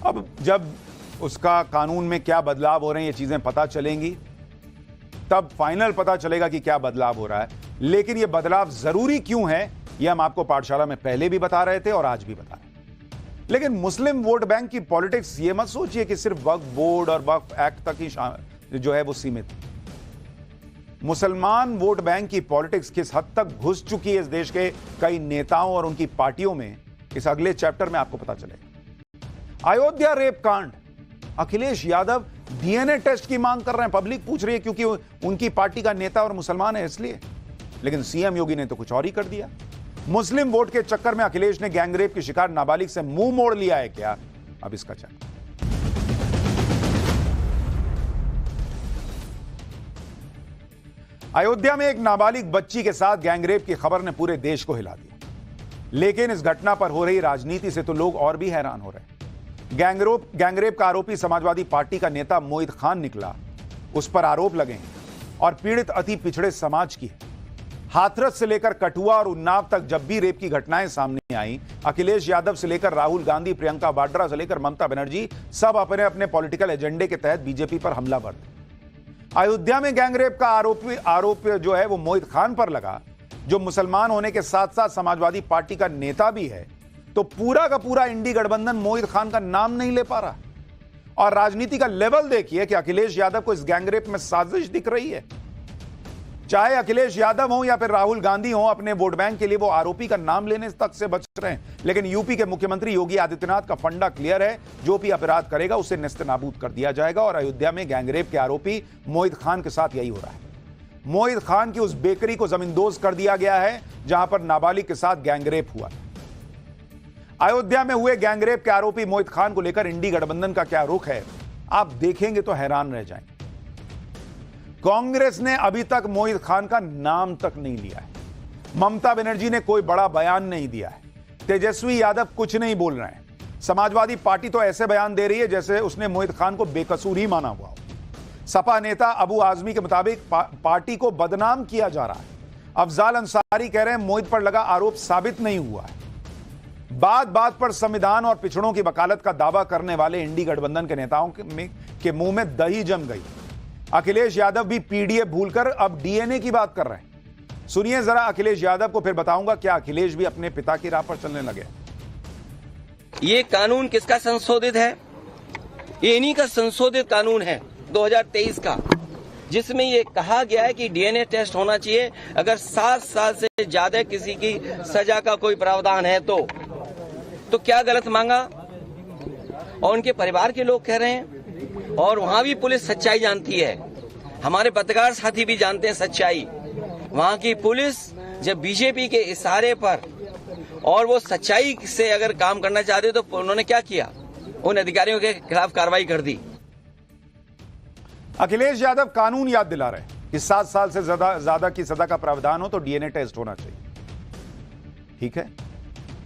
अब जब उसका कानून में क्या बदलाव हो रहे हैं ये चीजें पता चलेंगी, तब फाइनल पता चलेगा कि क्या बदलाव हो रहा है। लेकिन ये बदलाव जरूरी क्यों है ये हम आपको पाठशाला में पहले भी बता रहे थे और आज भी बता रहे हैं। लेकिन मुस्लिम वोट बैंक की पॉलिटिक्स ये मत सोचिए कि सिर्फ वक्फ बोर्ड और वक्फ एक्ट तक ही जो है वो सीमित है। मुसलमान वोट बैंक की पॉलिटिक्स किस हद तक घुस चुकी है इस देश के कई नेताओं और उनकी पार्टियों में, इस अगले चैप्टर में आपको पता चलेगा। अयोध्या रेप कांड, अखिलेश यादव डीएनए टेस्ट की मांग कर रहे हैं। पब्लिक पूछ रही है क्योंकि उनकी पार्टी का नेता और मुसलमान है इसलिए। लेकिन सीएम योगी ने तो कुछ और ही कर दिया। मुस्लिम वोट के चक्कर में अखिलेश ने गैंगरेप की शिकार नाबालिग से मुंह मोड़ लिया है क्या? अब इसका चक्कर। अयोध्या में एक नाबालिग बच्ची के साथ गैंगरेप की खबर ने पूरे देश को हिला दिया। लेकिन इस घटना पर हो रही राजनीति से तो लोग और भी हैरान हो रहे हैं। गैंगरेप का आरोपी समाजवादी पार्टी का नेता मोहित खान निकला, उस पर आरोप लगे हैं और पीड़ित अति पिछड़े समाज की है। हाथरस से लेकर कठुआ और उन्नाव तक जब भी रेप की घटनाएं सामने आई, अखिलेश यादव से लेकर राहुल गांधी, प्रियंका वाड्रा से लेकर ममता बनर्जी, सब अपने अपने पॉलिटिकल एजेंडे के तहत बीजेपी पर हमलावर थे। अयोध्या में गैंगरेप का आरोप जो है वो मोहित खान पर लगा, जो मुसलमान होने के साथ साथ समाजवादी पार्टी का नेता भी है। तो पूरा का पूरा इंडी गठबंधन मोहित खान का नाम नहीं ले पा रहा। और राजनीति का लेवल देखिए कि अखिलेश यादव को इस गैंगरेप में साजिश दिख रही है। चाहे अखिलेश यादव हो या फिर राहुल गांधी हो, अपने वोट बैंक के लिए वो आरोपी का नाम लेने तक से बच रहे हैं। लेकिन यूपी के मुख्यमंत्री योगी आदित्यनाथ का फंडा क्लियर है, जो भी अपराध करेगा उसे नेस्तनाबूद कर दिया जाएगा। और अयोध्या में गैंगरेप के आरोपी मोहित खान के साथ यही हो रहा है। मोहित खान की उस बेकरी को जमींदोज कर दिया गया है जहां पर नाबालिग के साथ गैंगरेप हुआ। अयोध्या में हुए गैंगरेप के आरोपी मोहित खान को लेकर इंडी गठबंधन का क्या रुख है, आप देखेंगे तो हैरान रह जाएंगे। कांग्रेस ने अभी तक मोहित खान का नाम तक नहीं लिया है। ममता बनर्जी ने कोई बड़ा बयान नहीं दिया है। तेजस्वी यादव कुछ नहीं बोल रहे हैं। समाजवादी पार्टी तो ऐसे बयान दे रही है जैसे उसने मोहित खान को बेकसूर ही माना हुआ हो। सपा नेता अबू आजमी के मुताबिक पार्टी को बदनाम किया जा रहा है। अफजाल अंसारी कह रहे हैं मोहित पर लगा आरोप साबित नहीं हुआ है। बात बात पर संविधान और पिछड़ों की वकालत का दावा करने वाले इंडी गठबंधन के नेताओं के मुंह में दही जम गई। अखिलेश यादव भी पीडीएफ भूलकर अब डीएनए की बात कर रहे हैं। सुनिए जरा अखिलेश यादव को, फिर बताऊंगा क्या अखिलेश भी अपने पिता की राह पर चलने लगे। ये कानून किसका संशोधित है? ये इन्हीं का संशोधित कानून है 2023 का, जिसमें ये कहा गया है कि डीएनए टेस्ट होना चाहिए अगर 7 साल से ज्यादा किसी की सजा का कोई प्रावधान है तो क्या गलत मांगा? और उनके परिवार के लोग कह रहे हैं, और वहां भी पुलिस सच्चाई जानती है, हमारे पत्रकार साथी भी जानते हैं सच्चाई। वहां की पुलिस जब बीजेपी के इशारे पर और वो सच्चाई से अगर काम करना चाहते तो उन्होंने क्या किया? उन अधिकारियों के खिलाफ कार्रवाई कर दी। अखिलेश यादव कानून याद दिला रहे हैं कि 7 साल से ज्यादा की सजा का प्रावधान हो तो डीएनए टेस्ट होना चाहिए। ठीक है,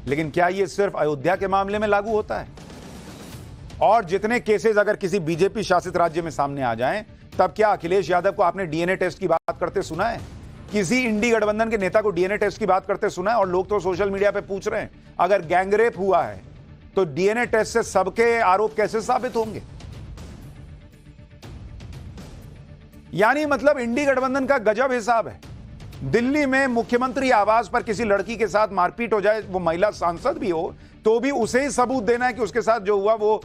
लेकिन क्या यह सिर्फ अयोध्या के मामले में लागू होता है? और जितने केसेस अगर किसी बीजेपी शासित राज्य में सामने आ जाएं, तब क्या अखिलेश यादव को आपने डीएनए टेस्ट की बात करते सुना है? किसी इंडी गठबंधन के नेता को डीएनए टेस्ट की बात करते सुना है? और लोग तो सोशल मीडिया पे पूछ रहे हैं अगर गैंगरेप हुआ है तो डीएनए टेस्ट से सबके आरोप कैसे साबित होंगे? यानी मतलब इंडी गठबंधन का गजब हिसाब है। दिल्ली में मुख्यमंत्री आवास पर किसी लड़की के साथ मारपीट हो जाए, वो महिला सांसद भी हो, तो भी उसे ही सबूत देना है कि उसके साथ जो हुआ वो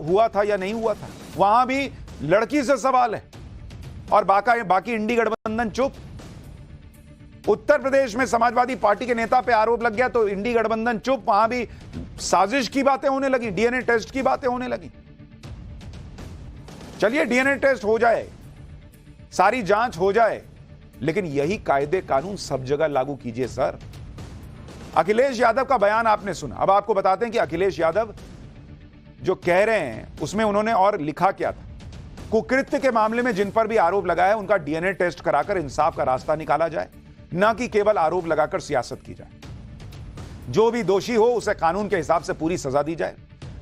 हुआ था या नहीं हुआ था। वहां भी लड़की से सवाल है और बाकी इंडी गठबंधन चुप। उत्तर प्रदेश में समाजवादी पार्टी के नेता पे आरोप लग गया तो इंडी गठबंधन चुप, वहां भी साजिश की बातें होने लगी, डीएनए टेस्ट की बातें होने लगी। चलिए डीएनए टेस्ट हो जाए, सारी जांच हो जाए, लेकिन यही कायदे कानून सब जगह लागू कीजिए सर। अखिलेश यादव का बयान आपने सुना, अब आपको बताते हैं कि अखिलेश यादव जो कह रहे हैं उसमें उन्होंने और लिखा क्या था। कुकृत्य के मामले में जिन पर भी आरोप लगा है उनका डीएनए टेस्ट कराकर इंसाफ का रास्ता निकाला जाए, न कि केवल आरोप लगाकर सियासत की जाए। जो भी दोषी हो उसे कानून के हिसाब से पूरी सजा दी जाए।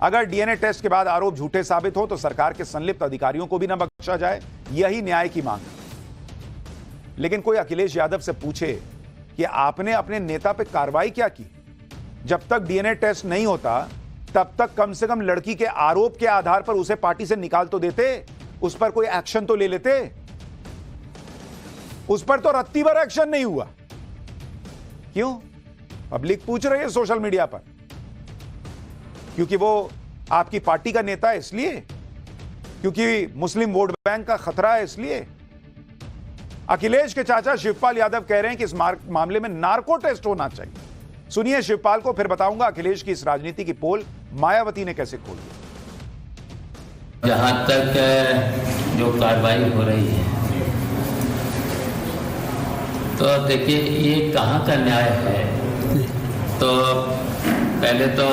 अगर डीएनए टेस्ट के बाद आरोप झूठे साबित हो तो सरकार के संलिप्त अधिकारियों को भी न बख्शा जाए, यही न्याय की मांग है। लेकिन कोई अखिलेश यादव से पूछे कि आपने अपने नेता पे कार्रवाई क्या की? जब तक डीएनए टेस्ट नहीं होता तब तक कम से कम लड़की के आरोप के आधार पर उसे पार्टी से निकाल तो देते, उस पर कोई एक्शन तो ले लेते। उस पर तो रत्ती भर एक्शन नहीं हुआ। क्यों? पब्लिक पूछ रही है सोशल मीडिया पर। क्योंकि वो आपकी पार्टी का नेता है इसलिए? क्योंकि मुस्लिम वोट बैंक का खतरा है इसलिए? अखिलेश के चाचा शिवपाल यादव कह रहे हैं कि इस मामले में नार्को टेस्ट होना चाहिए। सुनिए शिवपाल को, फिर बताऊंगा अखिलेश की इस राजनीति की पोल मायावती ने कैसे खोल दी। जहां तक जो कार्रवाई हो रही है तो देखिए ये कहाँ का न्याय है। तो पहले तो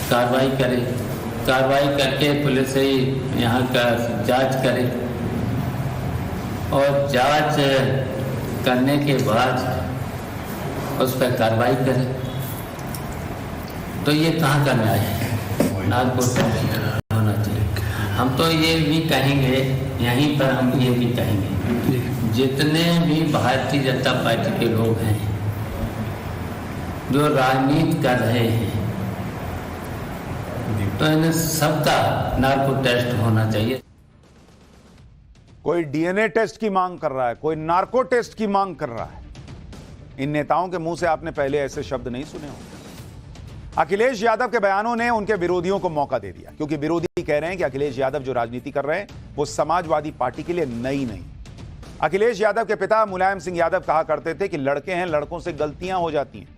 कार्रवाई करे, कार्रवाई करके पुलिस ही यहाँ का जांच करे और जांच करने के बाद उस पर कार्रवाई करे। तो ये कहाँ का न्याय है? नागपुर होना चाहिए। हम तो ये भी कहेंगे, यहीं पर हम ये भी कहेंगे, जितने भी भारतीय जनता पार्टी के लोग हैं जो राजनीति कर रहे हैं, तो इन्हें सबका नार्को टेस्ट होना चाहिए। कोई डीएनए टेस्ट की मांग कर रहा है, कोई नार्को टेस्ट की मांग कर रहा है। इन नेताओं के मुंह से आपने पहले ऐसे शब्द नहीं सुने होंगे। अखिलेश यादव के बयानों ने उनके विरोधियों को मौका दे दिया, क्योंकि विरोधी कह रहे हैं कि अखिलेश यादव जो राजनीति कर रहे हैं वो समाजवादी पार्टी के लिए नई नहीं। अखिलेश यादव के पिता मुलायम सिंह यादव कहा करते थे कि लड़के हैं, लड़कों से गलतियां हो जाती हैं।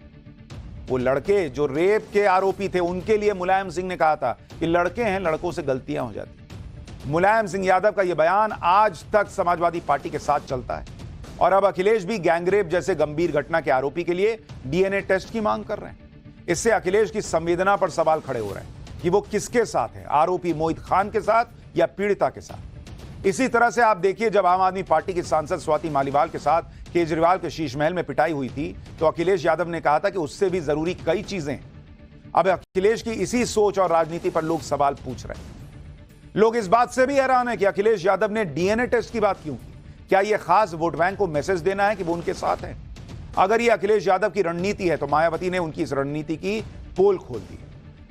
वो लड़के जो रेप के आरोपी थे उनके लिए मुलायम सिंह ने कहा था कि लड़के हैं, लड़कों से गलतियां हो जाती हैं। मुलायम सिंह यादव का यह बयान आज तक समाजवादी पार्टी के साथ चलता है और अब अखिलेश भी गैंगरेप जैसे गंभीर घटना के आरोपी के लिए डीएनए टेस्ट की मांग कर रहे हैं। इससे अखिलेश की संवेदना पर सवाल खड़े हो रहे हैं कि वो किसके साथ है, आरोपी मोहित खान के साथ या पीड़िता के साथ। इसी तरह से आप देखिए, जब आम आदमी पार्टी की सांसद स्वाति मालीवाल के साथ केजरीवाल के शीश महल में पिटाई हुई थी तो अखिलेश यादव ने कहा था कि उससे भी जरूरी कई चीजें। अब अखिलेश की इसी सोच और राजनीति पर लोग सवाल पूछ रहे हैं। लोग इस बात से भी हैरान है कि अखिलेश यादव ने डीएनए टेस्ट की बात क्यों की। क्या यह खास वोट बैंक को मैसेज देना है कि वो उनके साथ है? अगर यह अखिलेश यादव की रणनीति है तो मायावती ने उनकी इस रणनीति की पोल खोल दी।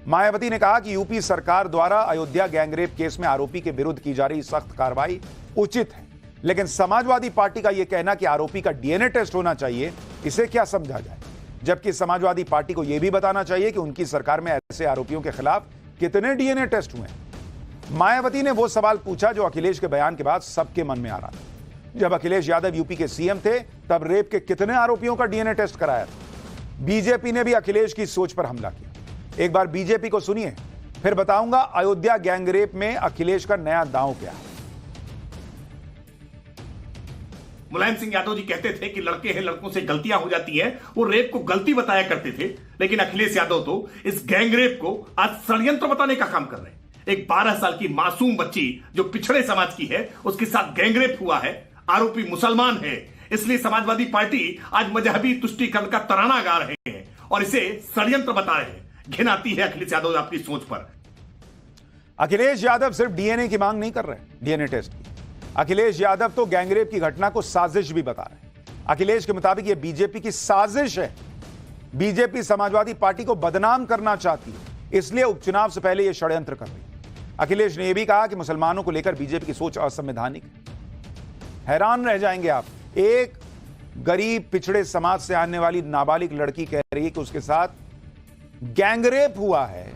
मायावती ने कहा कि यूपी सरकार द्वारा अयोध्या गैंगरेप केस में आरोपी के विरुद्ध की जा रही सख्त कार्रवाई उचित है, लेकिन समाजवादी पार्टी का यह कहना कि आरोपी का डीएनए टेस्ट होना चाहिए, इसे क्या समझा जाए? जबकि समाजवादी पार्टी को यह भी बताना चाहिए कि उनकी सरकार में ऐसे आरोपियों के खिलाफ कितने डीएनए टेस्ट हुए हैं। मायावती ने वो सवाल पूछा जो अखिलेश के बयान के बाद सबके मन में आ रहा था। जब अखिलेश यादव यूपी के सीएम थे तब रेप के कितने आरोपियों का डीएनए टेस्ट कराया था? बीजेपी ने भी अखिलेश की सोच पर हमला किया। एक बार बीजेपी को सुनिए, फिर बताऊंगा अयोध्या गैंगरेप में अखिलेश का नया दांव क्या है। मुलायम सिंह यादव जी कहते थे कि लड़के हैं, लड़कों से गलतियां हो जाती हैं, वो रेप को गलती बताया करते थे, लेकिन अखिलेश यादव तो इस गैंगरेप को आज षड्यंत्र बताने का काम कर रहे हैं। एक 12 साल की मासूम बच्ची जो पिछड़े समाज की है, उसके साथ गैंगरेप हुआ है, आरोपी मुसलमान है, इसलिए समाजवादी पार्टी आज मजहबी तुष्टीकरण का तराना गा रहे हैं और इसे षड्यंत्र बता रहे हैं। घिन आती है अखिलेश यादव आपकी सोच पर। अखिलेश यादव सिर्फ डीएनए की मांग नहीं कर रहे, डीएनए टेस्ट की। अखिलेश यादव तो गैंगरेप की घटना को साजिश भी बता रहे हैं। अखिलेश के मुताबिक यह बीजेपी की साजिश है। बीजेपी समाजवादी पार्टी को बदनाम करना चाहती है, इसलिए उपचुनाव से पहले यह षड्यंत्र कर रही है। अखिलेश ने यह भी कहा कि मुसलमानों को लेकर बीजेपी की सोच असंवैधानिक है। हैरान रह जाएंगे आप, एक गरीब पिछड़े समाज से आने वाली नाबालिग लड़की कह रही है कि उसके साथ गैंगरेप हुआ है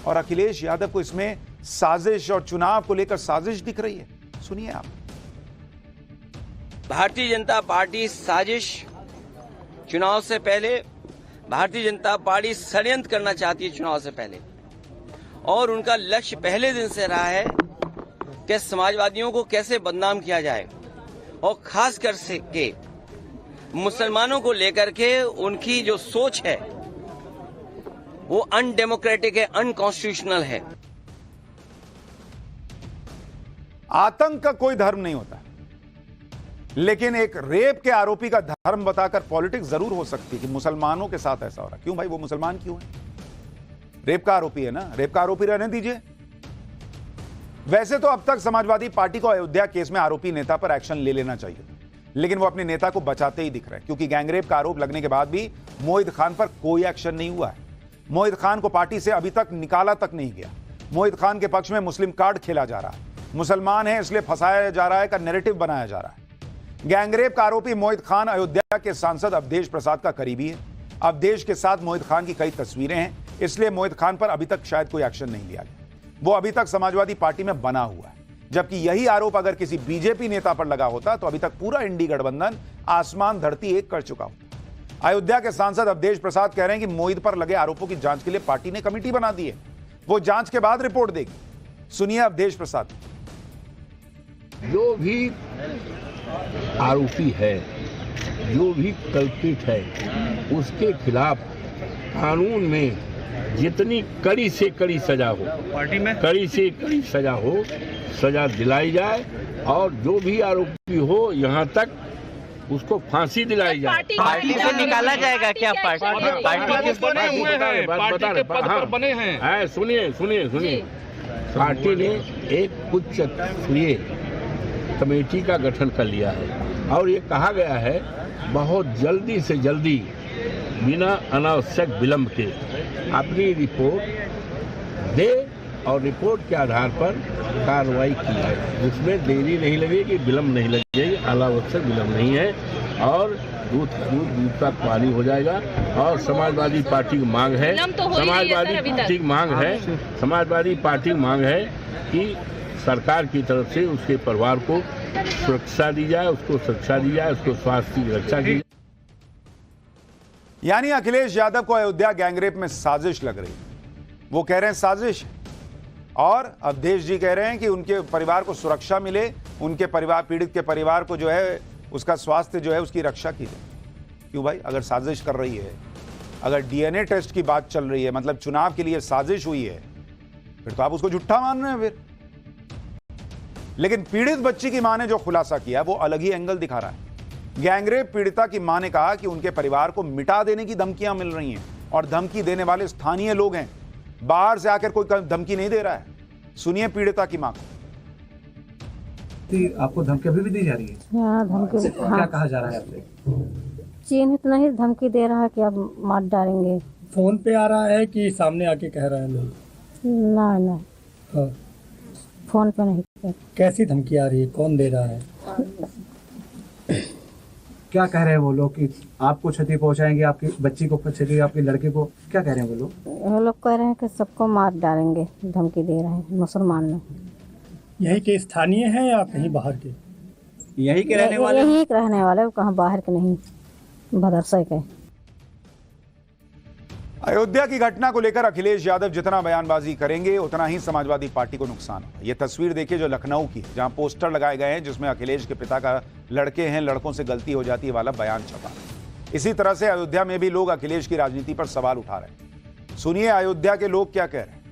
और अखिलेश यादव को इसमें साजिश और चुनाव को लेकर साजिश दिख रही है। सुनिए आप। भारतीय जनता पार्टी साजिश, चुनाव से पहले भारतीय जनता पार्टी षड्यंत्र करना चाहती है चुनाव से पहले, और उनका लक्ष्य पहले दिन से रहा है कि समाजवादियों को कैसे बदनाम किया जाए और खास कर के मुसलमानों को लेकर के उनकी जो सोच है वो अनडेमोक्रेटिक है, अनकॉन्स्टिट्यूशनल है। आतंक का कोई धर्म नहीं होता, लेकिन एक रेप के आरोपी का धर्म बताकर पॉलिटिक्स जरूर हो सकती है कि मुसलमानों के साथ ऐसा हो रहा। क्यों भाई, वो मुसलमान क्यों है? रेप का आरोपी है ना, रेप का आरोपी रहने दीजिए। वैसे तो अब तक समाजवादी पार्टी को अयोध्या केस में आरोपी नेता पर एक्शन ले लेना चाहिए, लेकिन वो अपने नेता को बचाते ही दिख रहे हैं, क्योंकि गैंगरेप का आरोप लगने के बाद भी मोहित खान पर कोई एक्शन नहीं हुआ है। मोहित खान को पार्टी से अभी तक निकाला तक नहीं गया। मोहित खान के पक्ष में मुस्लिम कार्ड खेला जा रहा है, मुसलमान है इसलिए फंसाया जा रहा है का नैरेटिव बनाया जा रहा है। गैंगरेप का आरोपी मोहित खान अयोध्या के सांसद अवधेश प्रसाद का करीबी है। अवधेश के साथ मोहित खान की कई तस्वीरें हैं, इसलिए मोहित खान पर अभी तक शायद कोई एक्शन नहीं लिया गया। वो अभी तक समाजवादी पार्टी में बना हुआ है, जबकि यही आरोप अगर किसी बीजेपी नेता पर लगा होता तो अभी तक पूरा इंडी गठबंधन आसमान धरती एक कर चुका होता। अयोध्या के सांसद अवधेश प्रसाद कह रहे हैं कि मोहित पर लगे आरोपों की जांच के लिए पार्टी ने कमेटी बना दी है, वो जांच के बाद रिपोर्ट देगी। सुनिए अवधेश प्रसाद। जो भी आरोपी है, जो भी कल्पित है, उसके खिलाफ कानून में जितनी कड़ी से कड़ी सजा हो, पार्टी में कड़ी से कड़ी सजा हो, सजा दिलाई जाए, और जो भी आरोपी हो यहाँ तक उसको फांसी दिलाई जाए। पार्टी से निकाला जाएगा क्या? पार्टी बने हुए हैं, पार्टी के पद पर बने हैं। सुनिए, पार्टी ने एक उच्च स्तरीय कमेटी का गठन कर लिया है और ये कहा गया है बहुत जल्दी से जल्दी बिना अनावश्यक विलंब के अपनी रिपोर्ट दे और रिपोर्ट के आधार पर कार्रवाई की जाए। उसमें देरी नहीं लगेगी, विलंब नहीं लगेगी, अनावश्यक विलंब नहीं है, और दूध का पानी हो जाएगा। और समाजवादी पार्टी की मांग है, समाजवादी पार्टी की मांग है कि सरकार की तरफ से उसके परिवार को सुरक्षा दी जाए, उसको सुरक्षा दी जाए, उसको स्वास्थ्य की रक्षा की जाए। यानी अखिलेश यादव को अयोध्या गैंगरेप में साजिश लग रही है, वो कह रहे हैं साजिश है, और अवधेश जी कह रहे हैं कि उनके परिवार को सुरक्षा मिले, उनके परिवार, पीड़ित के परिवार को जो है उसका स्वास्थ्य जो है उसकी रक्षा की जाए। क्यों भाई, अगर साजिश कर रही है, अगर डीएनए टेस्ट की बात चल रही है, मतलब चुनाव के लिए साजिश हुई है, फिर तो आप उसको झूठा मान रहे हैं। फिर लेकिन पीड़ित बच्ची की मां ने जो खुलासा किया वो अलग ही एंगल दिखा रहा है। गैंगरेप पीड़िता की मां ने कहा कि उनके परिवार को मिटा देने की धमकियां मिल रही हैं और धमकी देने वाले स्थानीय लोग हैं, बाहर से आकर कोई धमकी नहीं दे रहा है। सुनिए पीड़िता की मां को। आपको धमकी अभी भी दी जा रही है? हाँ, धमकी। क्या कहा जा रहा है आपसे? चीन इतना ही धमकी दे रहा है कि अब मार डालेंगे। फोन पे आ रहा है कि सामने आके कह रहा है? ना ना, हाँ। फोन पे नहीं। कैसी धमकी आ रही है? कौन दे रहा है? क्या कह रहे हैं वो लोग कि आपको क्षति पहुंचाएंगे, आपकी बच्ची को क्षति, आपके लड़के को? क्या कह रहे हैं वो लोग? वो लोग कह रहे हैं कि सबको मार डालेंगे, धमकी दे रहे हैं मुसलमान लोग। यही के स्थानीय हैं या कहीं बाहर के? यही के रहने वाले? यही के रहने वाले, कहाँ बाहर के नहीं, भदरसा के। अयोध्या की घटना को लेकर अखिलेश यादव जितना बयानबाजी करेंगे उतना ही समाजवादी पार्टी को नुकसान होगा। ये तस्वीर देखिए जो लखनऊ की, जहां पोस्टर लगाए गए हैं जिसमें अखिलेश के पिता का लड़के हैं, लड़कों से गलती हो जाती है वाला बयान छपा। इसी तरह से अयोध्या में भी लोग अखिलेश की राजनीति पर सवाल उठा रहे हैं। सुनिए अयोध्या के लोग क्या कह रहे हैं।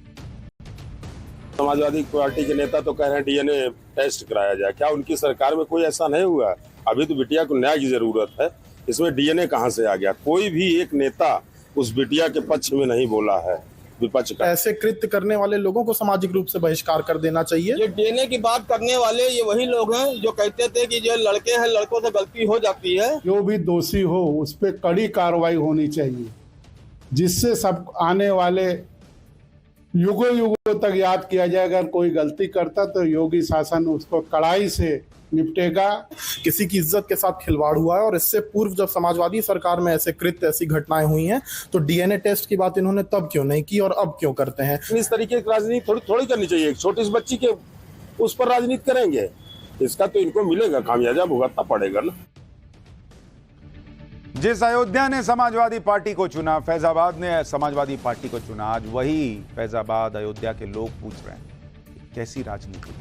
समाजवादी पार्टी के नेता तो कह रहे हैं डीएनए टेस्ट कराया जाए। क्या उनकी सरकार में कोई ऐसा नहीं हुआ? अभी तो बिटिया को न्याय की जरूरत है, इसमें डीएनए कहां से आ गया? कोई भी एक नेता उस बिटिया के पक्ष में नहीं बोला है, विपक्ष का। ऐसे कृत्य करने वाले लोगों को सामाजिक रूप से बहिष्कार कर देना चाहिए। ये डीएनए की बात करने वाले ये वही लोग हैं जो कहते थे कि जो लड़के हैं लड़कों से गलती हो जाती है। जो भी दोषी हो उस पर कड़ी कार्रवाई होनी चाहिए, जिससे सब आने वाले युगों तक याद किया जाए। अगर कोई गलती करता तो योगी शासन उसको कड़ाई से निपटेगा। किसी की इज्जत के साथ खिलवाड़ हुआ है और इससे पूर्व जब समाजवादी सरकार में ऐसे कृत्य, ऐसी घटनाएं हुई हैं तो डीएनए टेस्ट की बात इन्होंने तब क्यों नहीं की और अब क्यों करते हैं? इस तरीके की राजनीति थोड़ी करनी चाहिए। एक छोटी सी बच्ची के उस पर राजनीति करेंगे, इसका तो इनको मिलेगा, खामियाजा भुगतना पड़ेगा ना। जिस अयोध्या ने समाजवादी पार्टी को चुना, फैजाबाद ने समाजवादी पार्टी को चुना, आज वही फैजाबाद अयोध्या के लोग पूछ रहे हैं कैसी राजनीति।